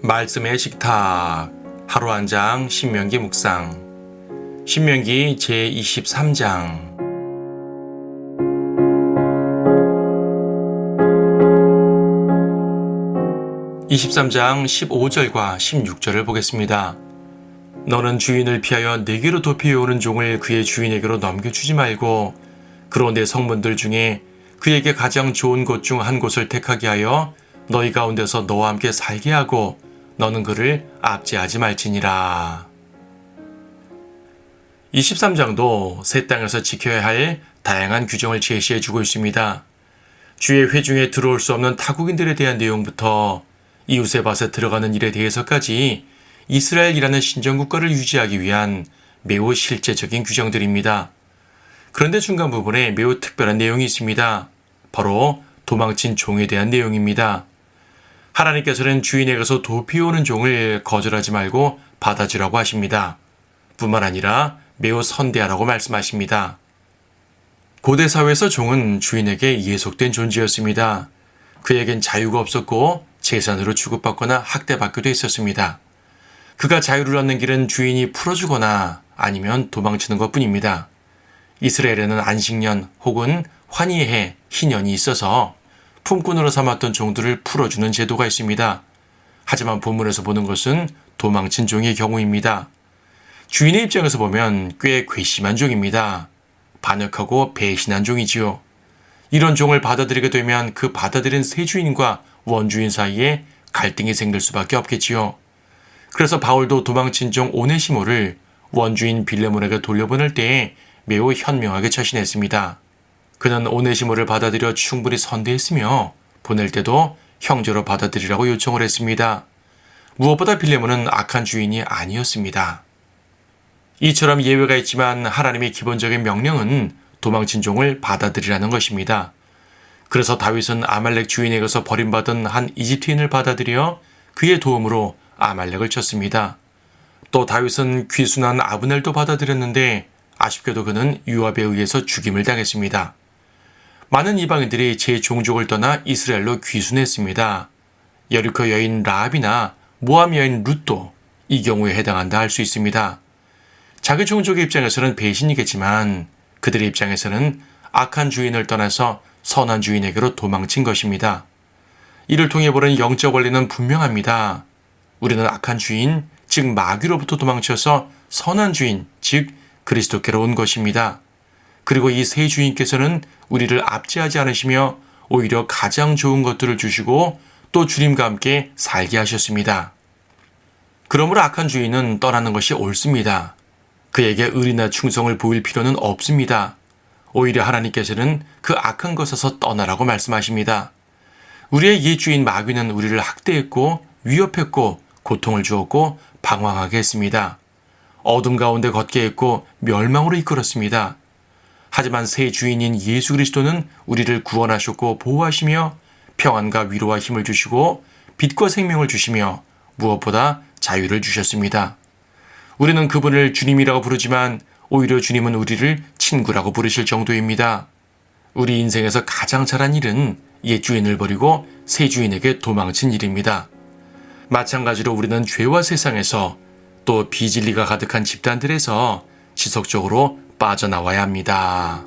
말씀의 식탁 하루 한 장 신명기 묵상 신명기 제23장 23장 15절과 16절을 보겠습니다. 너는 주인을 피하여 내게로 도피해오는 종을 그의 주인에게로 넘겨주지 말고 그로 내 성문들 중에 그에게 가장 좋은 곳 중 한 곳을 택하게 하여 너희 가운데서 너와 함께 살게 하고 너는 그를 압제하지 말지니라. 23장도 새 땅에서 지켜야 할 다양한 규정을 제시해주고 있습니다. 주의 회중에 들어올 수 없는 타국인들에 대한 내용부터 이웃의 밭에 들어가는 일에 대해서까지 이스라엘이라는 신정국가를 유지하기 위한 매우 실제적인 규정들입니다. 그런데 중간 부분에 매우 특별한 내용이 있습니다. 바로 도망친 종에 대한 내용입니다. 하나님께서는 주인에게서 도피해오는 종을 거절하지 말고 받아주라고 하십니다. 뿐만 아니라 매우 선대하라고 말씀하십니다. 고대 사회에서 종은 주인에게 예속된 존재였습니다. 그에겐 자유가 없었고 재산으로 취급받거나 학대받기도 했었습니다. 그가 자유를 얻는 길은 주인이 풀어주거나 아니면 도망치는 것뿐입니다. 이스라엘에는 안식년 혹은 환희의 해, 희년이 있어서 품꾼으로 삼았던 종들을 풀어주는 제도가 있습니다. 하지만 본문에서 보는 것은 도망친 종의 경우입니다. 주인의 입장에서 보면 꽤 괘씸한 종입니다. 반역하고 배신한 종이지요. 이런 종을 받아들이게 되면 그 받아들인 새 주인과 원주인 사이에 갈등이 생길 수밖에 없겠지요. 그래서 바울도 도망친 종 오네시모를 원주인 빌레몬에게 돌려보낼 때에 매우 현명하게 처신했습니다. 그는 오네시모를 받아들여 충분히 선대했으며 보낼 때도 형제로 받아들이라고 요청을 했습니다. 무엇보다 빌레몬은 악한 주인이 아니었습니다. 이처럼 예외가 있지만 하나님의 기본적인 명령은 도망친 종을 받아들이라는 것입니다. 그래서 다윗은 아말렉 주인에게서 버림받은 한 이집트인을 받아들여 그의 도움으로 아말렉을 쳤습니다. 또 다윗은 귀순한 아브넬도 받아들였는데 아쉽게도 그는 요압에 의해서 죽임을 당했습니다. 많은 이방인들이 제 종족을 떠나 이스라엘로 귀순했습니다. 여리코 여인 라합이나 모함 여인 룻도 이 경우에 해당한다 할 수 있습니다. 자기 종족의 입장에서는 배신이겠지만 그들의 입장에서는 악한 주인을 떠나서 선한 주인에게로 도망친 것입니다. 이를 통해 보는 영적 원리는 분명합니다. 우리는 악한 주인, 즉 마귀로부터 도망쳐서 선한 주인, 즉 그리스도께로 온 것입니다. 그리고 이 새 주인께서는 우리를 압제하지 않으시며 오히려 가장 좋은 것들을 주시고 또 주님과 함께 살게 하셨습니다. 그러므로 악한 주인은 떠나는 것이 옳습니다. 그에게 의리나 충성을 보일 필요는 없습니다. 오히려 하나님께서는 그 악한 것에서 떠나라고 말씀하십니다. 우리의 옛 주인 마귀는 우리를 학대했고 위협했고 고통을 주었고 방황하게 했습니다. 어둠 가운데 걷게 했고 멸망으로 이끌었습니다. 하지만 새 주인인 예수 그리스도는 우리를 구원하셨고 보호하시며 평안과 위로와 힘을 주시고 빛과 생명을 주시며 무엇보다 자유를 주셨습니다. 우리는 그분을 주님이라고 부르지만 오히려 주님은 우리를 친구라고 부르실 정도입니다. 우리 인생에서 가장 잘한 일은 옛 주인을 버리고 새 주인에게 도망친 일입니다. 마찬가지로 우리는 죄와 세상에서 또 비진리가 가득한 집단들에서 지속적으로 빠져나와야 합니다.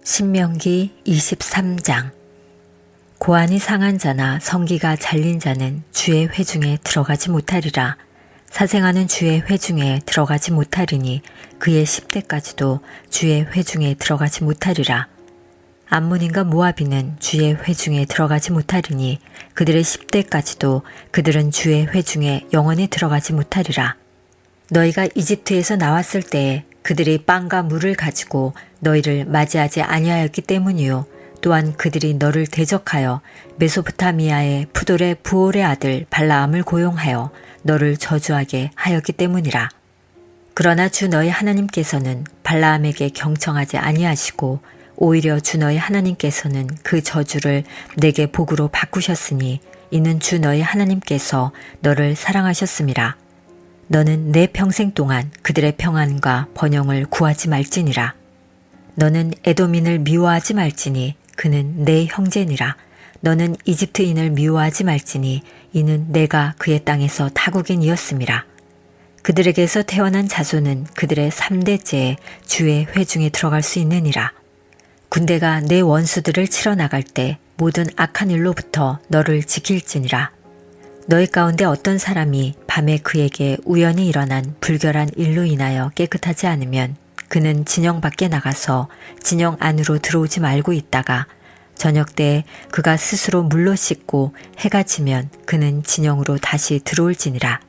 신명기 23장 고안이 상한 자나 성기가 잘린 자는 주의 회중에 들어가지 못하리라. 사생하는 주의 회중에 들어가지 못하리니 그의 10대까지도 주의 회중에 들어가지 못하리라. 암몬인과 모압인은 주의 회중에 들어가지 못하리니 그들의 10대까지도 그들은 주의 회중에 영원히 들어가지 못하리라. 너희가 이집트에서 나왔을 때에 그들이 빵과 물을 가지고 너희를 맞이하지 아니하였기 때문이요. 또한 그들이 너를 대적하여 메소포타미아의 푸돌의 부올의 아들 발라암을 고용하여 너를 저주하게 하였기 때문이라. 그러나 주 너희 하나님께서는 발라암에게 경청하지 아니하시고 오히려 주 너희 하나님께서는 그 저주를 내게 복으로 바꾸셨으니 이는 주 너희 하나님께서 너를 사랑하셨음이라. 너는 내 평생 동안 그들의 평안과 번영을 구하지 말지니라. 너는 에돔인을 미워하지 말지니 그는 내 형제니라. 너는 이집트인을 미워하지 말지니 이는 내가 그의 땅에서 타국인이었음이라. 그들에게서 태어난 자손은 그들의 3대째에 주의 회중에 들어갈 수 있느니라. 군대가 내 원수들을 치러 나갈 때 모든 악한 일로부터 너를 지킬지니라. 너희 가운데 어떤 사람이 밤에 그에게 우연히 일어난 불결한 일로 인하여 깨끗하지 않으면 그는 진영 밖에 나가서 진영 안으로 들어오지 말고 있다가 저녁 때에 그가 스스로 물로 씻고 해가 지면 그는 진영으로 다시 들어올지니라.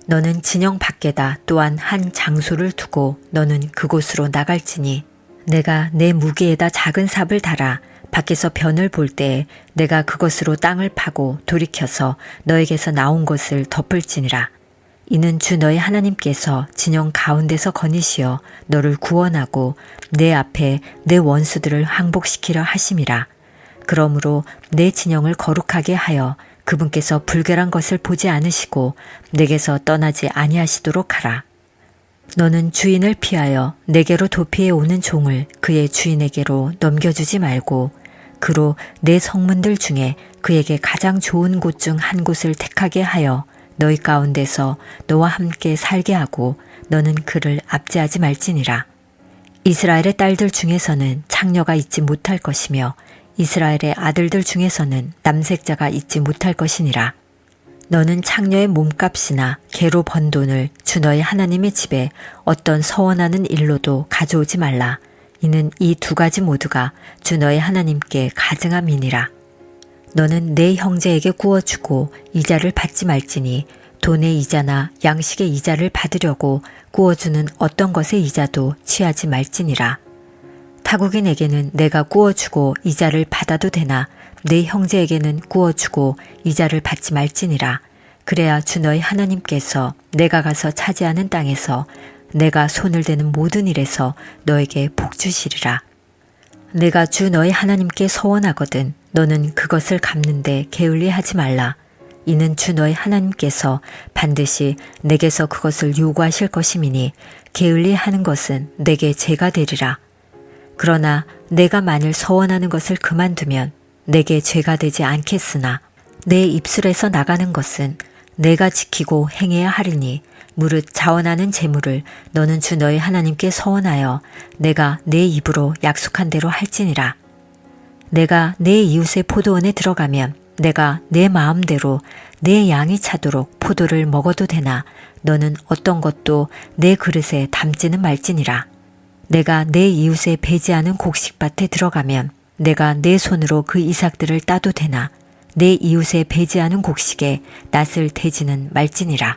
너는 진영 밖에다 또한 한 장소를 두고 너는 그곳으로 나갈지니 내가 내 무기에다 작은 삽을 달아 밖에서 변을 볼 때에 내가 그것으로 땅을 파고 돌이켜서 너에게서 나온 것을 덮을지니라. 이는 주 너희 하나님께서 진영 가운데서 거니시어 너를 구원하고 내 앞에 내 원수들을 항복시키려 하심이라. 그러므로 내 진영을 거룩하게 하여 그분께서 불결한 것을 보지 않으시고 내게서 떠나지 아니하시도록 하라. 너는 주인을 피하여 내게로 도피해 오는 종을 그의 주인에게로 넘겨주지 말고 그로 내 성문들 중에 그에게 가장 좋은 곳 중 한 곳을 택하게 하여 너희 가운데서 너와 함께 살게 하고 너는 그를 압제하지 말지니라. 이스라엘의 딸들 중에서는 창녀가 있지 못할 것이며 이스라엘의 아들들 중에서는 남색자가 있지 못할 것이니라. 너는 창녀의 몸값이나 개로 번 돈을 주 너희 하나님의 집에 어떤 서원하는 일로도 가져오지 말라. 이는 이 두 가지 모두가 주 너희 하나님께 가증함이니라. 너는 내 형제에게 구워주고 이자를 받지 말지니 돈의 이자나 양식의 이자를 받으려고 구워주는 어떤 것의 이자도 취하지 말지니라. 타국인에게는 내가 구워주고 이자를 받아도 되나 내 형제에게는 구워주고 이자를 받지 말지니라. 그래야 주 너희 하나님께서 내가 가서 차지하는 땅에서 내가 손을 대는 모든 일에서 너에게 복 주시리라. 내가 주 너희 하나님께 서원하거든 너는 그것을 갚는데 게을리하지 말라. 이는 주 너희 하나님께서 반드시 내게서 그것을 요구하실 것임이니 게을리하는 것은 내게 죄가 되리라. 그러나 내가 만일 서원하는 것을 그만두면 내게 죄가 되지 않겠으나 내 입술에서 나가는 것은 내가 지키고 행해야 하리니 무릇 자원하는 재물을 너는 주 너희 하나님께 서원하여 내가 내 입으로 약속한 대로 할지니라. 내가 내 이웃의 포도원에 들어가면 내가 내 마음대로 내 양이 차도록 포도를 먹어도 되나 너는 어떤 것도 내 그릇에 담지는 말지니라. 내가 내 이웃의 배지하는 곡식밭에 들어가면 내가 내 손으로 그 이삭들을 따도 되나 내 이웃의 배지하는 곡식에 낫을 대지는 말지니라.